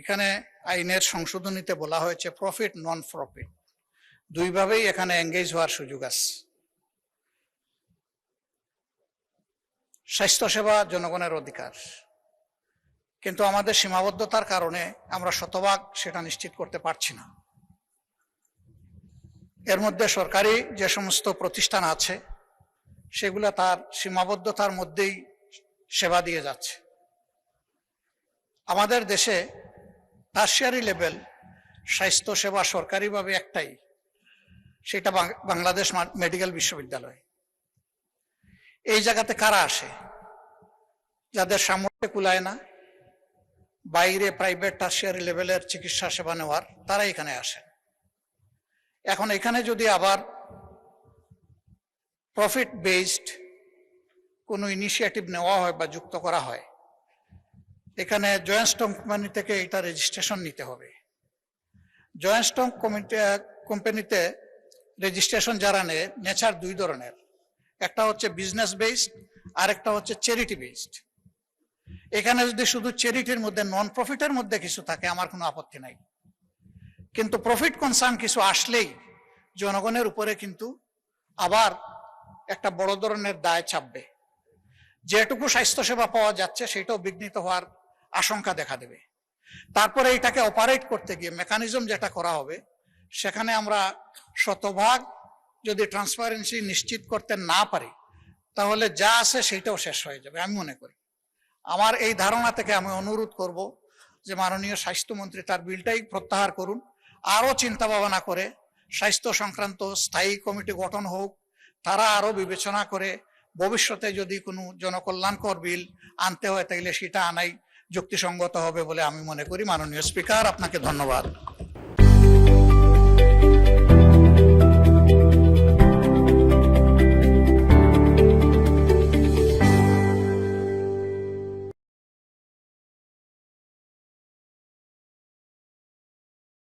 এখানে আইনের সংশোধনীতে বলা হয়েছে প্রফিট নন প্রফিট দুইভাবেই এখানে এঙ্গেজ হওয়ার সুযোগ আছে। স্বাস্থ্যসেবা জনগণের অধিকার, কিন্তু আমাদের সীমাবদ্ধতার কারণে আমরা শতভাগ সেটা নিশ্চিত করতে পারছি না। এর মধ্যে সরকারি যে সমস্ত প্রতিষ্ঠান আছে সেগুলো তার সীমাবদ্ধতার মধ্যেই সেবা দিয়ে যাচ্ছে। আমাদের দেশে টারশিয়ারি লেভেল স্বাস্থ্যসেবা সরকারিভাবে একটাই, সেটা বাংলাদেশ মেডিকেল বিশ্ববিদ্যালয়। এই জায়গাতে কারা আসে? যাদের সামর্থ্য কুলায় না বাইরে প্রাইভেট টারশিয়ারি লেভেলের চিকিৎসা সেবা নেওয়ার, তারা এখানে আসে। এখন এখানে যদি আবার প্রফিট বেসড কোনো ইনিশিয়েটিভ নেওয়া হয় বা যুক্ত করা হয়, এখানে জয়েন্ট স্টক কোম্পানি থেকে এটা রেজিস্ট্রেশন নিতে হবে। জয়েন্ট স্টক কোম্পানিতে রেজিস্ট্রেশন যারা নেয় নেচার দুই ধরনের, একটা হচ্ছে বিজনেস বেসড আর একটা হচ্ছে চ্যারিটি বেসড। এখানে যদি শুধু চ্যারিটির মধ্যে নন প্রফিটের মধ্যে কিছু থাকে আমার কোনো আপত্তি নাই, কিন্তু প্রফিট কনসার্ন কিছু আসলেই জনগণের উপরে কিন্তু আবার একটা বড় ধরনের দায় চাপবে। যেটুকু স্বাস্থ্যসেবা পাওয়া যাচ্ছে সেটাও বিঘ্নিত হওয়ার আশঙ্কা দেখা দেবে। তারপরে এটাকে অপারেট করতে গিয়ে মেকানিজম যেটা করা হবে সেখানে আমরা শতভাগ যদি ট্রান্সপারেন্সি নিশ্চিত করতে না পারি তাহলে যা আছে সেটাও শেষ হয়ে যাবে আমি মনে করি। আমার এই ধারণা থেকে আমি অনুরোধ করব যে মাননীয় স্বাস্থ্যমন্ত্রী তার বিলটাই প্রত্যাহার করুন, আরো চিন্তা ভাবনা করে স্বাস্থ্য সংক্রান্ত স্থায়ী কমিটি গঠন হোক, তারা আরো বিবেচনা করে ভবিষ্যতে যদি কোনো জনকল্যাণকর বিল আনতে হয় তাহলে সেটা আনাই যুক্তিসঙ্গত হবে বলে আমি মনে করি। মাননীয় স্পিকার, আপনাকে ধন্যবাদ।